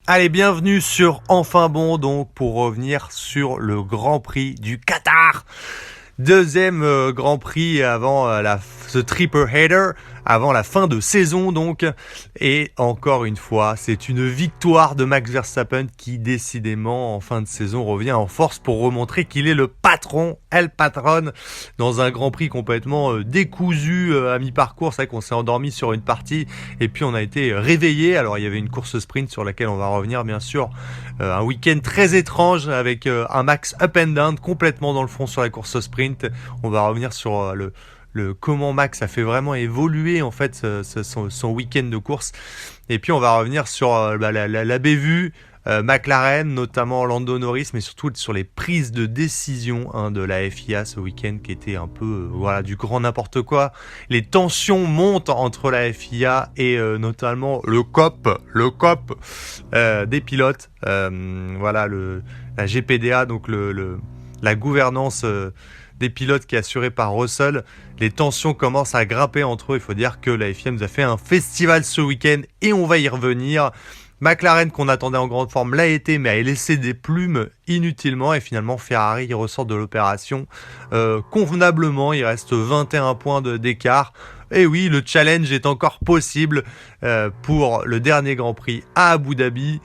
Allez, bienvenue sur Enfin Bon, donc pour revenir sur le Grand Prix du Qatar. Deuxième Grand Prix avant ce triple header, avant la fin de saison donc. Et encore une fois, c'est une victoire de Max Verstappen qui décidément en fin de saison revient en force pour remontrer qu'il est le patron, El Patron, dans un Grand Prix complètement décousu à mi-parcours. C'est vrai qu'on s'est endormi sur une partie et puis on a été réveillé. Alors il y avait une course sprint sur laquelle on va revenir bien sûr. Un week-end très étrange avec un Max up and down complètement dans le fond sur la course sprint. On va revenir sur le comment Max a fait vraiment évoluer en fait son week-end de course. Et puis on va revenir sur la bévue, McLaren, notamment Lando Norris, mais surtout sur les prises de décision de la FIA ce week-end qui était un peu du grand n'importe quoi. Les tensions montent entre la FIA et notamment le COP des pilotes. La GPDA, donc la gouvernance des pilotes qui est assurée par Russell. Les tensions commencent à grimper entre eux. Il faut dire que la FIA nous a fait un festival ce week-end et on va y revenir. McLaren, qu'on attendait en grande forme, l'a été, mais a laissé des plumes inutilement. Et finalement, Ferrari ressort de l'opération convenablement. Il reste 21 points d'écart. Et oui, le challenge est encore possible pour le dernier Grand Prix à Abu Dhabi.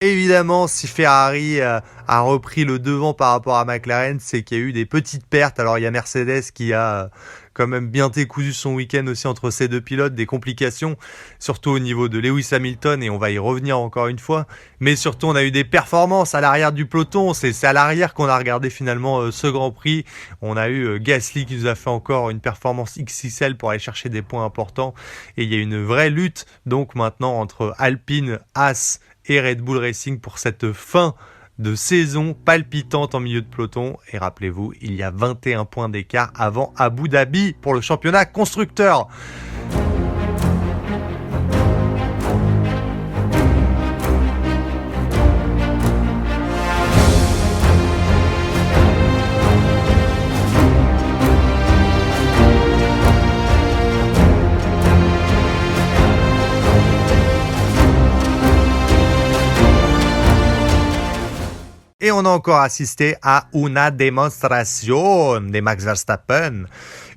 Évidemment, si Ferrari a repris le devant par rapport à McLaren, c'est qu'il y a eu des petites pertes. Alors, il y a Mercedes qui a quand même bien décousu son week-end aussi entre ces deux pilotes, des complications, surtout au niveau de Lewis Hamilton, et on va y revenir encore une fois. Mais surtout, on a eu des performances à l'arrière du peloton. C'est à l'arrière qu'on a regardé finalement ce Grand Prix. On a eu Gasly qui nous a fait encore une performance XXL pour aller chercher des points importants. Et il y a une vraie lutte donc maintenant entre Alpine, Haas et Red Bull Racing pour cette fin de saison palpitante en milieu de peloton. Et rappelez-vous, il y a 21 points d'écart avant Abu Dhabi pour le championnat constructeur. Et on a encore assisté à una demonstration de Max Verstappen,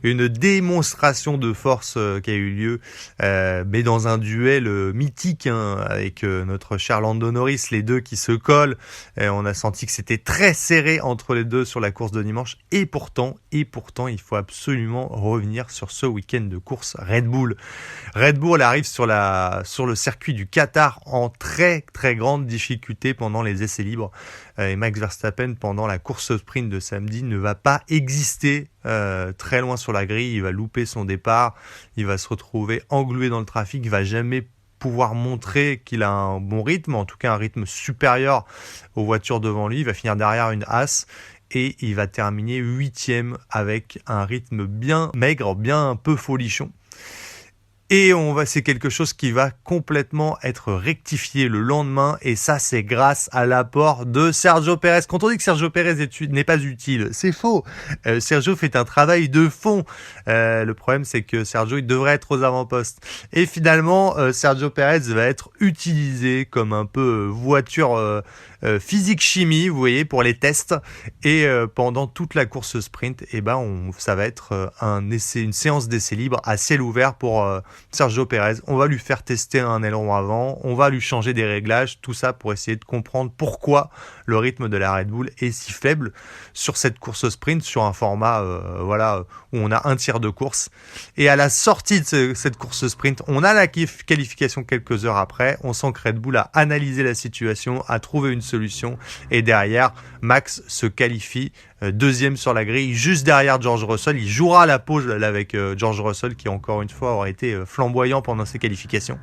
une démonstration de force qui a eu lieu, mais dans un duel mythique avec notre cher Lando Norris, les deux qui se collent. On a senti que c'était très serré entre les deux sur la course de dimanche. Et pourtant, il faut absolument revenir sur ce week-end de course Red Bull. Red Bull arrive sur le circuit du Qatar en très très grande difficulté pendant les essais libres. Et Max Verstappen, pendant la course sprint de samedi, ne va pas exister très loin sur la grille. Il va louper son départ, il va se retrouver englué dans le trafic, il va jamais pouvoir montrer qu'il a un bon rythme, en tout cas un rythme supérieur aux voitures devant lui. Il va finir derrière une Haas et il va terminer 8e avec un rythme bien maigre, bien un peu folichon. Et c'est quelque chose qui va complètement être rectifié le lendemain, et ça c'est grâce à l'apport de Sergio Pérez. Quand on dit que Sergio Pérez n'est pas utile, c'est faux. Sergio fait un travail de fond. Le problème c'est que Sergio il devrait être aux avant-postes. Et finalement, Sergio Pérez va être utilisé comme un peu voiture physique-chimie, vous voyez, pour les tests. Et pendant toute la course sprint, ça va être une séance d'essai libre à ciel ouvert pour Sergio Pérez. On va lui faire tester un aileron avant, on va lui changer des réglages, tout ça pour essayer de comprendre pourquoi le rythme de la Red Bull est si faible sur cette course sprint, sur un format où on a un tiers de course. Et à la sortie de cette course sprint, on a la qualification quelques heures après. On sent que Red Bull a analysé la situation, a trouvé une solution, et derrière, Max se qualifie deuxième sur la grille, juste derrière George Russell. Il jouera la pause avec George Russell, qui encore une fois aura été flamboyant pendant ses qualifications.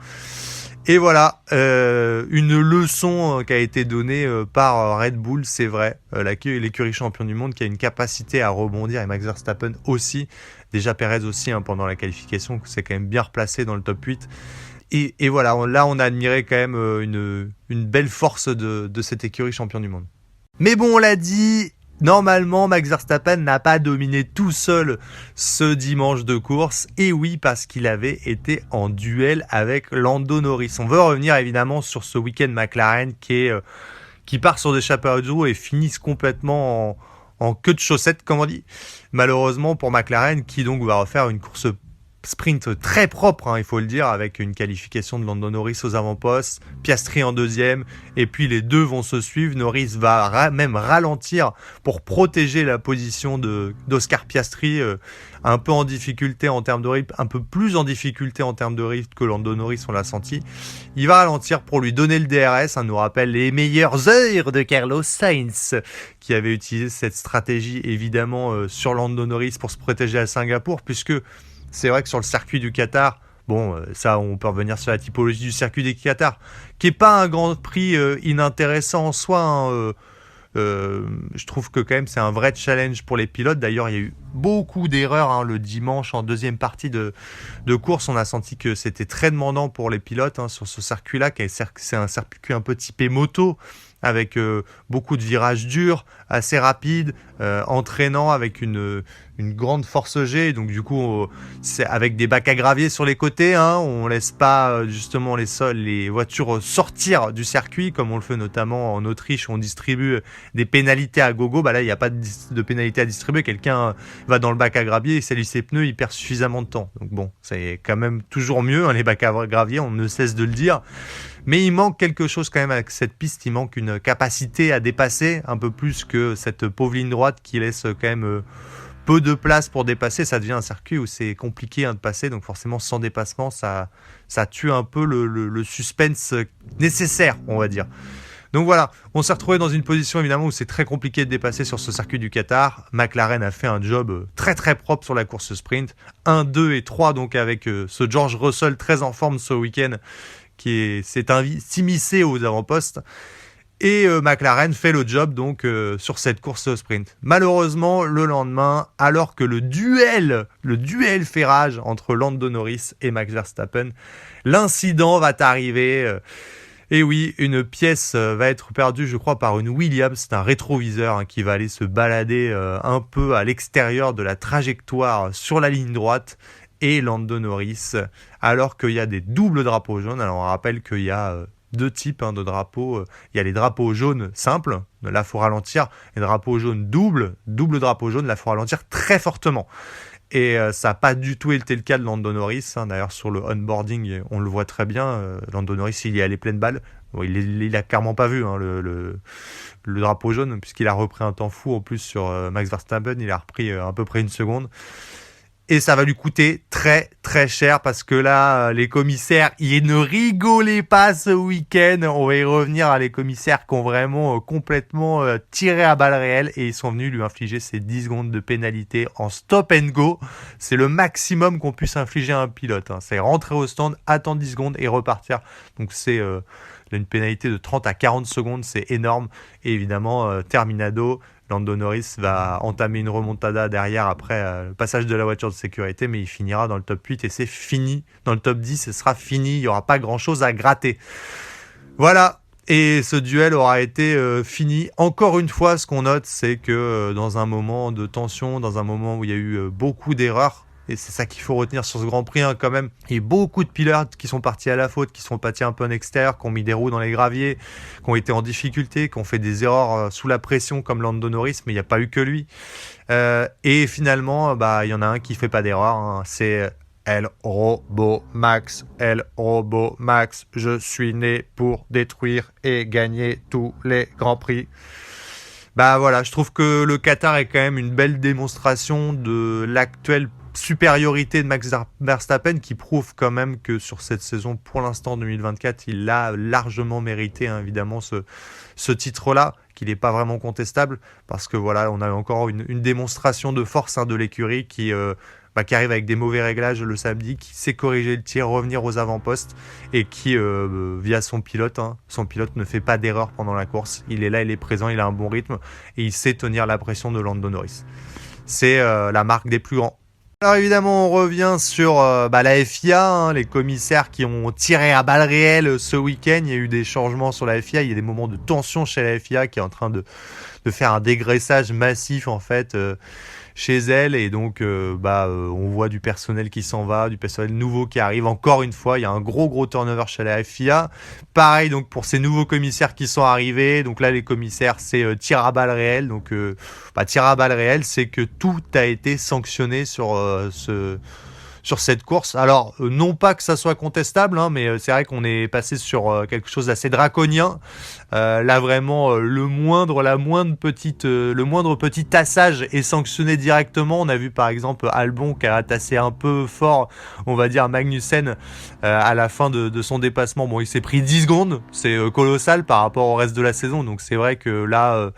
Et voilà, une leçon qui a été donnée par Red Bull, c'est vrai, l'écurie champion du monde qui a une capacité à rebondir, et Max Verstappen aussi, déjà Pérez aussi pendant la qualification, c'est quand même bien replacé dans le top 8. Et voilà, là on a admiré quand même une belle force de cette écurie champion du monde. Mais bon, on l'a dit, Normalement, Max Verstappen n'a pas dominé tout seul ce dimanche de course. Et oui, parce qu'il avait été en duel avec Lando Norris. On veut revenir évidemment sur ce week-end McLaren qui part sur des chapeaux de roue et finissent complètement en queue de chaussette, comme on dit. Malheureusement pour McLaren, qui donc va refaire une course sprint très propre, hein, il faut le dire, avec une qualification de Lando Norris aux avant-postes, Piastri en deuxième, et puis les deux vont se suivre. Norris va même ralentir pour protéger la position d'Oscar Piastri, un peu en difficulté en termes de rythme, un peu plus en difficulté en termes de rythme que Lando Norris, on l'a senti. Il va ralentir pour lui donner le DRS, nous rappelle les meilleures heures de Carlos Sainz, qui avait utilisé cette stratégie évidemment sur Lando Norris pour se protéger à Singapour, puisque c'est vrai que sur le circuit du Qatar, bon, ça, on peut revenir sur la typologie du circuit du Qatar, qui est pas un grand prix inintéressant en soi. Hein, je trouve que quand même c'est un vrai challenge pour les pilotes. D'ailleurs, il y a eu beaucoup d'erreurs hein, le dimanche en deuxième partie de course. On a senti que c'était très demandant pour les pilotes hein, sur ce circuit-là, c'est un circuit un peu typé moto, avec beaucoup de virages durs, assez rapides, entraînants, avec une grande force G. Donc du coup, c'est avec des bacs à gravier sur les côtés. Hein, on laisse pas justement les voitures sortir du circuit, comme on le fait notamment en Autriche, où on distribue des pénalités à gogo. Bah là, il n'y a pas de pénalité à distribuer. Quelqu'un va dans le bac à gravier, il salue ses pneus, il perd suffisamment de temps. Donc bon, c'est quand même toujours mieux, hein, les bacs à gravier, on ne cesse de le dire. Mais il manque quelque chose quand même avec cette piste, il manque une capacité à dépasser, un peu plus que cette pauvre ligne droite qui laisse quand même peu de place pour dépasser. Ça devient un circuit où c'est compliqué hein, de passer, donc forcément sans dépassement, ça tue un peu le suspense nécessaire, on va dire. Donc voilà, on s'est retrouvé dans une position évidemment où c'est très compliqué de dépasser sur ce circuit du Qatar. McLaren a fait un job très très propre sur la course sprint. 1, 2 et 3 donc avec ce George Russell très en forme ce week-end qui s'est immiscé aux avant-postes. Et McLaren fait le job donc sur cette course sprint. Malheureusement, le lendemain, alors que le duel fait rage entre Lando Norris et Max Verstappen, l'incident va arriver. Et oui, une pièce va être perdue, je crois, par une Williams. C'est un rétroviseur hein, qui va aller se balader un peu à l'extérieur de la trajectoire sur la ligne droite. Et Lando Norris, alors qu'il y a des doubles drapeaux jaunes. Alors on rappelle qu'il y a deux types hein, de drapeaux. Il y a les drapeaux jaunes simples, là il faut ralentir. Les drapeaux jaunes double drapeau jaune, là il faut ralentir très fortement. Et ça n'a pas du tout été le cas de Lando Norris. Hein. D'ailleurs, sur le onboarding, on le voit très bien. Lando Norris, il y allait pleine balle. Bon, il a clairement pas vu hein, le drapeau jaune, puisqu'il a repris un temps fou. En plus, sur Max Verstappen, il a repris à peu près une seconde. Et ça va lui coûter très très cher parce que là, les commissaires, ils ne rigolaient pas ce week-end. On va y revenir à les commissaires qui ont vraiment complètement tiré à balles réelles et ils sont venus lui infliger ces 10 secondes de pénalité en stop and go. C'est le maximum qu'on puisse infliger à un pilote. Hein. C'est rentrer au stand, attendre 10 secondes et repartir. Donc c'est une pénalité de 30 à 40 secondes, c'est énorme. Et évidemment, terminado. Lando Norris va entamer une remontada derrière après le passage de la voiture de sécurité, mais il finira dans le top 8 et c'est fini. Dans le top 10, ce sera fini, il n'y aura pas grand-chose à gratter. Voilà, et ce duel aura été fini. Encore une fois, ce qu'on note, c'est que dans un moment de tension, dans un moment où il y a eu beaucoup d'erreurs, et c'est ça qu'il faut retenir sur ce Grand Prix hein, quand même. Il y a beaucoup de pilotes qui sont partis à la faute, qui sont partis un peu en extérieur, qui ont mis des roues dans les graviers, qui ont été en difficulté, qui ont fait des erreurs sous la pression comme Lando Norris, mais il n'y a pas eu que lui. Et finalement, il y en a un qui fait pas d'erreur, hein, c'est El Robo Max. El Robo Max, je suis né pour détruire et gagner tous les Grands Prix. Voilà, je trouve que le Qatar est quand même une belle démonstration de l'actuelle supériorité de Max Verstappen qui prouve quand même que sur cette saison, pour l'instant 2024, il a largement mérité hein, évidemment ce titre-là, qu'il n'est pas vraiment contestable, parce que voilà, on a encore une démonstration de force hein, de l'écurie qui arrive avec des mauvais réglages le samedi, qui sait corriger le tir, revenir aux avant-postes et qui, via son pilote ne fait pas d'erreur pendant la course. Il est là, il est présent, il a un bon rythme et il sait tenir la pression de Lando Norris. C'est la marque des plus grands. Alors évidemment, on revient sur la FIA, hein, les commissaires qui ont tiré à balles réelles ce week-end. Il y a eu des changements sur la FIA, il y a des moments de tension chez la FIA qui est en train de faire un dégraissage massif en fait chez elle. Et donc on voit du personnel qui s'en va, du personnel nouveau qui arrive. Encore une fois, il y a un gros turnover chez la FIA. Pareil donc pour ces nouveaux commissaires qui sont arrivés. Donc là, les commissaires, c'est tir à balles réelles. Donc tir à balles réelles, c'est que tout a été sanctionné sur cette course. Alors, non pas que ça soit contestable, hein, mais c'est vrai qu'on est passé sur quelque chose d'assez draconien. Là, vraiment, le moindre petit tassage est sanctionné directement. On a vu par exemple Albon qui a tassé un peu fort, on va dire Magnussen, à la fin de son dépassement. Bon, il s'est pris 10 secondes, c'est colossal par rapport au reste de la saison. Donc c'est vrai que là,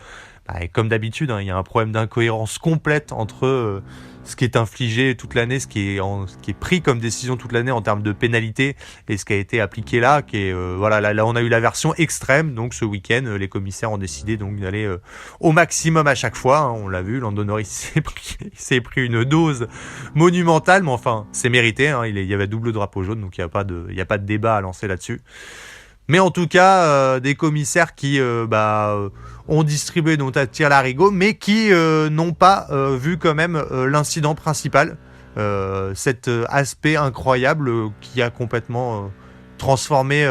comme d'habitude, hein, il y a un problème d'incohérence complète entre ce qui est infligé toute l'année, ce qui est pris comme décision toute l'année en termes de pénalité et ce qui a été appliqué là, là on a eu la version extrême. Donc ce week-end, les commissaires ont décidé donc d'aller au maximum à chaque fois, hein, on l'a vu, Lando Norris s'est pris une dose monumentale, mais enfin c'est mérité, hein, il y avait double drapeau jaune, donc il y a pas de débat à lancer là-dessus. Mais en tout cas, des commissaires qui ont distribué donc à tir larigot, mais qui n'ont pas vu quand même l'incident principal, cet aspect incroyable qui a complètement transformé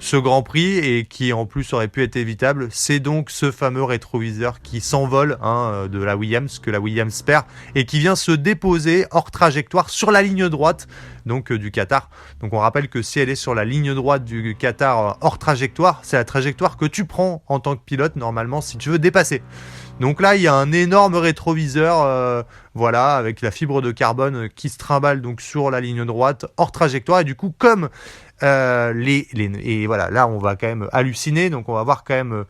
ce Grand Prix et qui en plus aurait pu être évitable. C'est donc ce fameux rétroviseur qui s'envole de la Williams, que la Williams perd, et qui vient se déposer hors trajectoire sur la ligne droite donc du Qatar. Donc on rappelle que si elle est sur la ligne droite du Qatar hors trajectoire, c'est la trajectoire que tu prends en tant que pilote normalement si tu veux dépasser. Donc là, il y a un énorme rétroviseur, avec la fibre de carbone qui se trimballe donc sur la ligne droite hors trajectoire. Et du coup, comme là, on va quand même halluciner. Donc on va voir quand même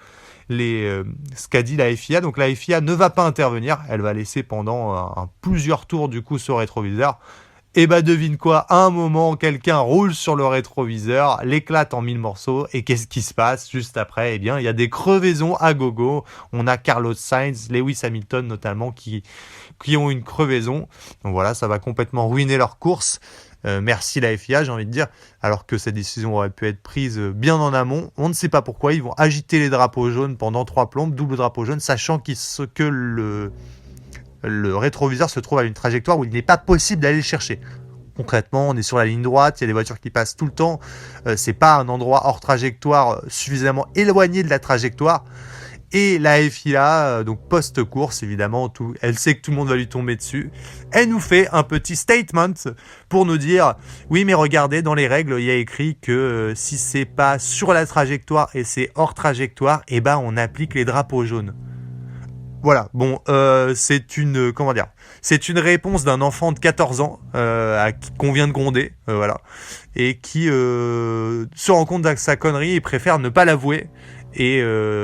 ce qu'a dit la FIA. Donc la FIA ne va pas intervenir. Elle va laisser pendant plusieurs tours du coup ce rétroviseur. Et devine quoi, à un moment, quelqu'un roule sur le rétroviseur, l'éclate en 1000 morceaux, et qu'est-ce qui se passe juste après? Eh bien, il y a des crevaisons à gogo. On a Carlos Sainz, Lewis Hamilton notamment, qui ont une crevaison. Donc voilà, ça va complètement ruiner leur course. Merci la FIA, j'ai envie de dire, alors que cette décision aurait pu être prise bien en amont. On ne sait pas pourquoi, ils vont agiter les drapeaux jaunes pendant 3 plombes, double drapeau jaune, sachant que le rétroviseur se trouve à une trajectoire où il n'est pas possible d'aller le chercher. Concrètement, on est sur la ligne droite, il y a des voitures qui passent tout le temps, c'est pas un endroit hors trajectoire suffisamment éloigné de la trajectoire. Et la FIA, donc post-course évidemment, elle sait que tout le monde va lui tomber dessus. Elle nous fait un petit statement pour nous dire oui mais regardez, dans les règles il y a écrit que si c'est pas sur la trajectoire et c'est hors trajectoire, on applique les drapeaux jaunes. Voilà, bon, c'est une réponse d'un enfant de 14 ans qu'on vient de gronder, et qui se rend compte de sa connerie et préfère ne pas l'avouer. Et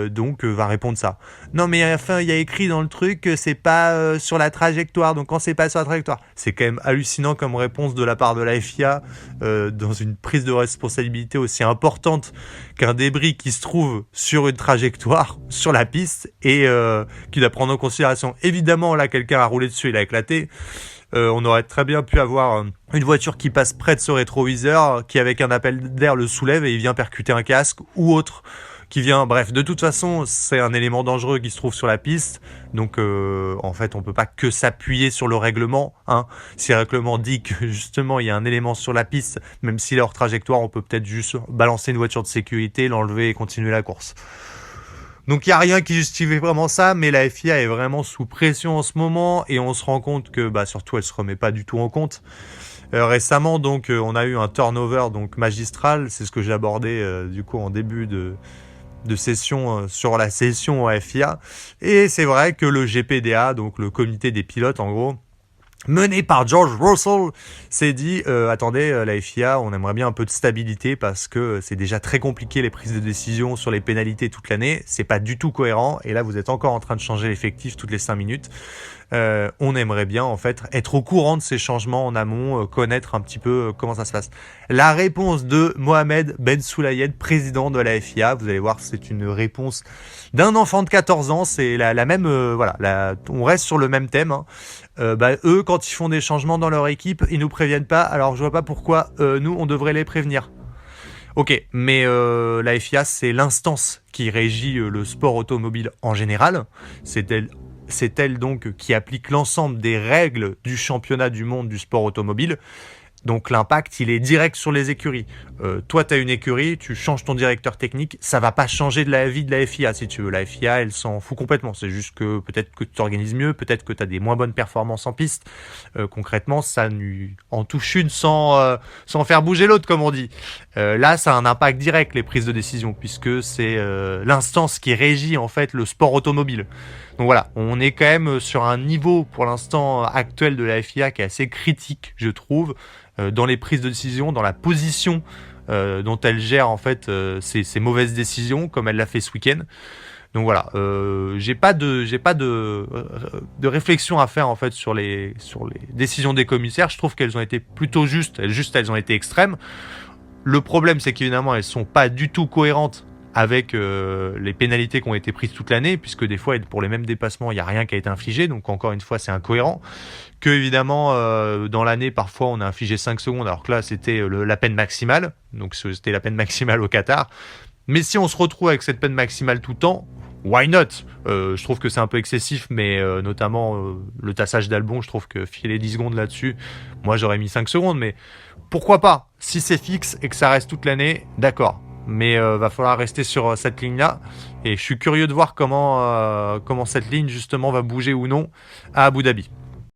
donc va répondre ça. Non mais enfin il y a écrit dans le truc que c'est pas sur la trajectoire, donc quand c'est pas sur la trajectoire, c'est quand même hallucinant comme réponse de la part de la FIA dans une prise de responsabilité aussi importante qu'un débris qui se trouve sur une trajectoire, sur la piste, et qui doit prendre en considération. Évidemment là quelqu'un a roulé dessus, il a éclaté. On aurait très bien pu avoir une voiture qui passe près de ce rétroviseur, qui avec un appel d'air le soulève et il vient percuter un casque ou autre. Bref, de toute façon, c'est un élément dangereux qui se trouve sur la piste. Donc, en fait, on peut pas que s'appuyer sur le règlement. Si le règlement dit que, justement, il y a un élément sur la piste, même s'il est hors trajectoire, on peut peut-être juste balancer une voiture de sécurité, l'enlever et continuer la course. Donc, il n'y a rien qui justifie vraiment ça, mais la FIA est vraiment sous pression en ce moment et on se rend compte que, surtout, elle se remet pas du tout en compte. Récemment, donc, on a eu un turnover donc magistral. C'est ce que j'ai abordé, du coup, en début de session sur la session à FIA. Et c'est vrai que le GPDA, donc le comité des pilotes en gros, mené par George Russell, s'est dit attendez, la FIA, on aimerait bien un peu de stabilité parce que c'est déjà très compliqué les prises de décision sur les pénalités toute l'année, c'est pas du tout cohérent et là vous êtes encore en train de changer l'effectif toutes les 5 minutes. On aimerait bien en fait être au courant de ces changements en amont, connaître un petit peu comment ça se passe. La réponse de Mohamed Ben Sulayed, président de la FIA, vous allez voir, c'est une réponse d'un enfant de 14 ans, c'est la même, on reste sur le même thème. Eux, quand ils font des changements dans leur équipe, ils nous préviennent pas. Alors je vois pas pourquoi nous on devrait les prévenir. Ok, mais la FIA, c'est l'instance qui régit le sport automobile en général. C'est elle donc qui applique l'ensemble des règles du championnat du monde du sport automobile. Donc l'impact, il est direct sur les écuries. Toi, tu as une écurie, tu changes ton directeur technique, ça va pas changer de la vie de la FIA si tu veux. La FIA, elle s'en fout complètement. C'est juste que peut-être que tu t'organises mieux, peut-être que tu as des moins bonnes performances en piste. Concrètement, ça en touche une sans faire bouger l'autre, comme on dit. Là, ça a un impact direct, les prises de décision, puisque c'est l'instance qui régit en fait le sport automobile. Donc voilà, on est quand même sur un niveau pour l'instant actuel de la FIA qui est assez critique, je trouve, dans les prises de décision, dans la position dont elle gère en fait ces mauvaises décisions, comme elle l'a fait ce week-end. Donc voilà, j'ai pas de réflexion à faire en fait sur les décisions des commissaires. Je trouve qu'elles ont été plutôt justes. Elles ont été extrêmes. Le problème, c'est qu'évidemment, elles sont pas du tout cohérentes avec les pénalités qui ont été prises toute l'année, puisque des fois, pour les mêmes dépassements, il n'y a rien qui a été infligé, donc encore une fois, c'est incohérent. Que évidemment, dans l'année, parfois, on a infligé 5 secondes, alors que là, c'était la peine maximale, donc c'était la peine maximale au Qatar. Mais si on se retrouve avec cette peine maximale tout le temps, why not ? Je trouve que c'est un peu excessif, mais notamment le tassage d'Albon, je trouve que filer 10 secondes là-dessus, moi j'aurais mis 5 secondes, mais pourquoi pas ? Si c'est fixe et que ça reste toute l'année, d'accord. Mais va falloir rester sur cette ligne-là. Et je suis curieux de voir comment cette ligne justement va bouger ou non à Abu Dhabi.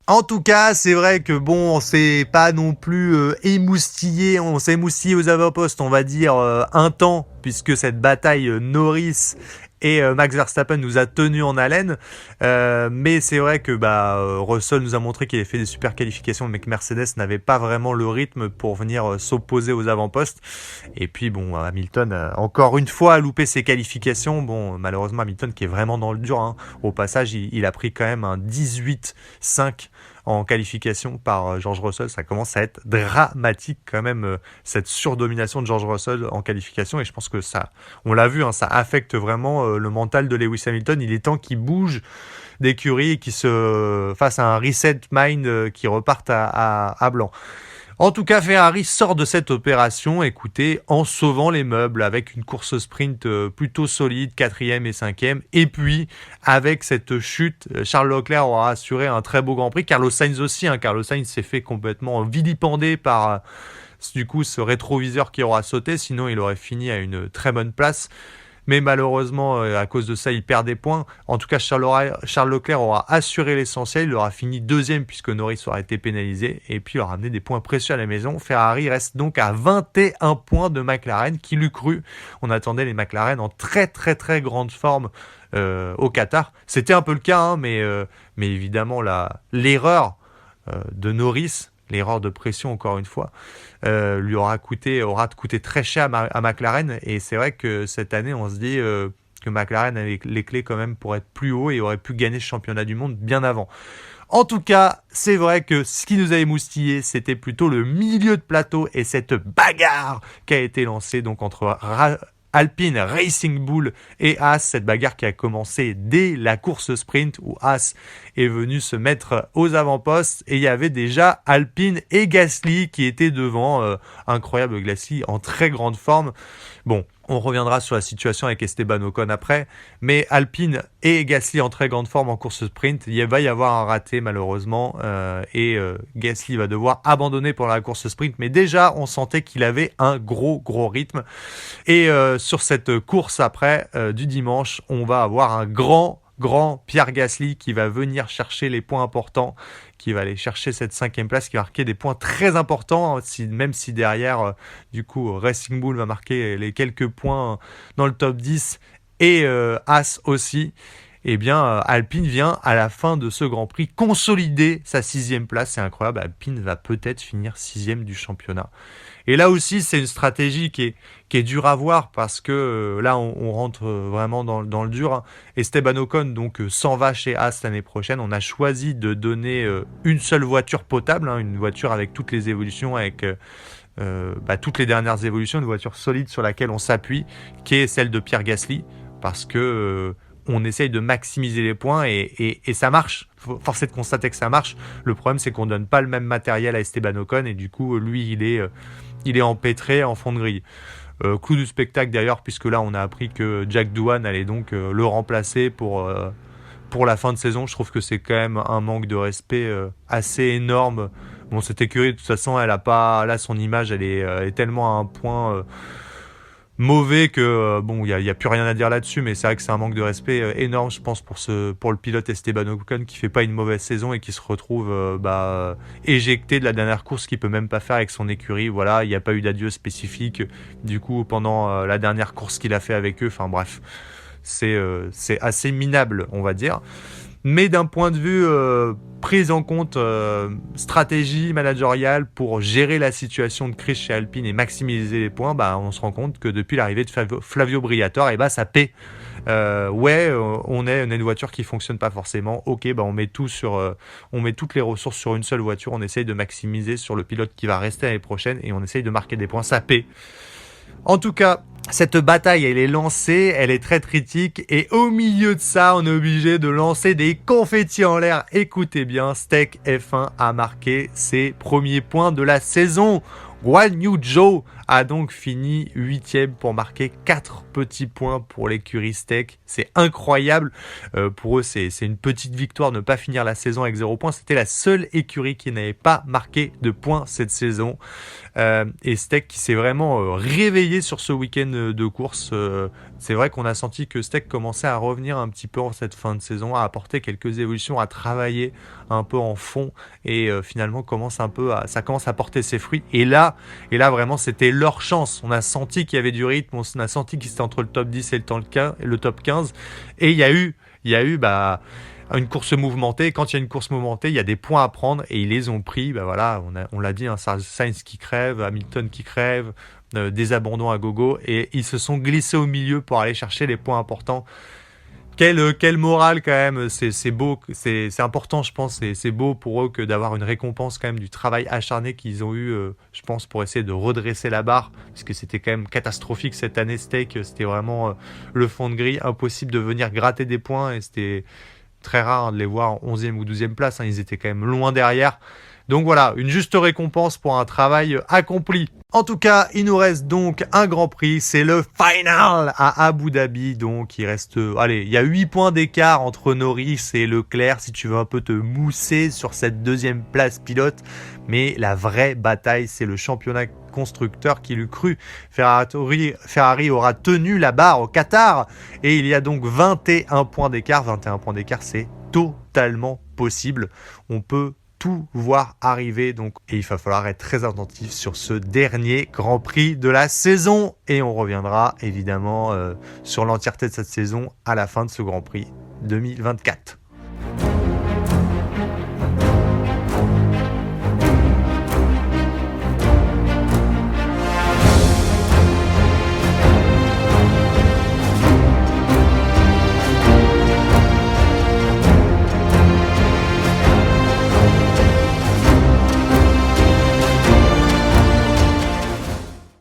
En tout cas, c'est vrai que bon, on s'est pas non plus émoustillé, on s'est émoustillé aux avant-postes, on va dire un temps, puisque cette bataille Norris et Max Verstappen nous a tenus en haleine, mais c'est vrai que Russell nous a montré qu'il avait fait des super qualifications, mais que Mercedes n'avait pas vraiment le rythme pour venir s'opposer aux avant-postes. Et puis bon, Hamilton encore une fois a loupé ses qualifications. Bon, malheureusement Hamilton qui est vraiment dans le dur, hein. Au passage, il a pris quand même un 18-5 en qualification par George Russell. Ça commence à être dramatique quand même, cette surdomination de George Russell en qualification, et je pense que ça, on l'a vu, hein, ça affecte vraiment le mental de Lewis Hamilton. Il est temps qu'il bouge d'écurie et qu'il se fasse un reset mind, qui reparte à blanc. En tout cas, Ferrari sort de cette opération, écoutez, en sauvant les meubles, avec une course sprint plutôt solide, 4e et 5e. Et puis, avec cette chute, Charles Leclerc aura assuré un très beau Grand Prix. Carlos Sainz aussi, hein. Carlos Sainz s'est fait complètement vilipender par du coup ce rétroviseur qui aura sauté. Sinon, il aurait fini à une très bonne place. Mais malheureusement, à cause de ça, il perd des points. En tout cas, Charles Leclerc aura assuré l'essentiel. Il aura fini 2e puisque Norris aura été pénalisé. Et puis, il aura ramené des points précieux à la maison. Ferrari reste donc à 21 points de McLaren. Qui l'eût cru ? On attendait les McLaren en très très très grande forme au Qatar. C'était un peu le cas, hein, mais évidemment, l'erreur de Norris, l'erreur de pression encore une fois, lui aura coûté très cher à McLaren. Et c'est vrai que cette année on se dit que McLaren avait les clés quand même pour être plus haut et aurait pu gagner ce championnat du monde bien avant. En tout cas, c'est vrai que ce qui nous a émoustillé, c'était plutôt le milieu de plateau et cette bagarre qui a été lancée donc entre Alpine, Racing Bull et Haas, cette bagarre qui a commencé dès la course sprint où Haas est venu se mettre aux avant-postes et il y avait déjà Alpine et Gasly qui étaient devant. Incroyable, Gasly en très grande forme. Bon, on reviendra sur la situation avec Esteban Ocon après, mais Alpine et Gasly en très grande forme en course sprint. Il va y avoir un raté malheureusement et Gasly va devoir abandonner pour la course sprint, mais déjà on sentait qu'il avait un gros rythme. Et sur cette course après du dimanche, on va avoir un grand Pierre Gasly qui va venir chercher les points importants, qui va aller chercher cette 5e place, qui va marquer des points très importants, même si derrière, du coup, Racing Bull va marquer les quelques points dans le top 10 et Haas aussi. Eh bien, Alpine vient à la fin de ce Grand Prix consolider sa 6e place. C'est incroyable, Alpine va peut-être finir 6e du championnat. Et là aussi, c'est une stratégie qui est dure à voir parce que là, on rentre vraiment dans le dur, hein. Esteban Ocon donc s'en va chez Haas l'année prochaine. On a choisi de donner une seule voiture potable, hein, une voiture avec toutes les évolutions, avec toutes les dernières évolutions, une voiture solide sur laquelle on s'appuie, qui est celle de Pierre Gasly, parce que on essaye de maximiser les points et ça marche. Force est de constater que ça marche. Le problème, c'est qu'on donne pas le même matériel à Esteban Ocon et du coup, lui, il est empêtré en fond de grille. Clou du spectacle d'ailleurs, puisque là, on a appris que Jack Doohan allait donc le remplacer pour la fin de saison. Je trouve que c'est quand même un manque de respect assez énorme. Bon, cette écurie, de toute façon, elle a pas. Là, son image, elle est tellement à un point mauvais que bon, il y a plus rien à dire là-dessus, mais c'est vrai que c'est un manque de respect énorme, je pense, pour le pilote Esteban Ocon qui fait pas une mauvaise saison et qui se retrouve éjecté de la dernière course qu'il peut même pas faire avec son écurie. Voilà, il n'y a pas eu d'adieu spécifique du coup pendant la dernière course qu'il a fait avec eux. Enfin bref, c'est assez minable, on va dire. Mais d'un point de vue prise en compte stratégie managériale pour gérer la situation de crise chez Alpine et maximiser les points, on se rend compte que depuis l'arrivée de Flavio Briatore, ça paie. On a une voiture qui fonctionne pas forcément. Ok, on met on met toutes les ressources sur une seule voiture. On essaye de maximiser sur le pilote qui va rester l'année prochaine et on essaye de marquer des points. Ça paie. En tout cas, cette bataille, elle est lancée, elle est très critique et au milieu de ça, on est obligé de lancer des confettis en l'air. Écoutez bien, Steak F1 a marqué ses premiers points de la saison. Guan Yu Zhou a donc fini 8ème pour marquer 4 petits points pour l'écurie Steak. C'est incroyable. Pour eux, c'est une petite victoire de ne pas finir la saison avec 0 points. C'était la seule écurie qui n'avait pas marqué de points cette saison. Et Steak qui s'est vraiment réveillé sur ce week-end de course. C'est vrai qu'on a senti que Steak commençait à revenir un petit peu en cette fin de saison, à apporter quelques évolutions, à travailler un peu en fond et finalement ça commence à porter ses fruits. Et là vraiment c'était leur chance. On a senti qu'il y avait du rythme, on a senti qu'ils étaient entre le top 10 et le top 15 et il y a eu une course mouvementée. Quand il y a une course mouvementée, il y a des points à prendre et ils les ont pris. Voilà, on l'a dit, Sainz qui crève, Hamilton qui crève, des abandons à gogo et ils se sont glissés au milieu pour aller chercher les points importants. Quelle morale quand même, c'est beau, c'est important je pense, et c'est beau pour eux que d'avoir une récompense quand même du travail acharné qu'ils ont eu, je pense, pour essayer de redresser la barre, parce que c'était quand même catastrophique cette année Steak, c'était vraiment le fond de grille, impossible de venir gratter des points, et c'était très rare de les voir en 11e ou 12e place, ils étaient quand même loin derrière. Donc voilà, une juste récompense pour un travail accompli. En tout cas, il nous reste donc un Grand Prix, c'est le final à Abu Dhabi. Donc il reste, il y a 8 points d'écart entre Norris et Leclerc si tu veux un peu te mousser sur cette deuxième place pilote. Mais la vraie bataille, c'est le championnat constructeur qui l'eût cru. Ferrari aura tenu la barre au Qatar et il y a donc 21 points d'écart. 21 points d'écart, c'est totalement possible. On peut tout voir arriver, donc, et il va falloir être très attentif sur ce dernier Grand Prix de la saison, et on reviendra évidemment sur l'entièreté de cette saison à la fin de ce Grand Prix 2024.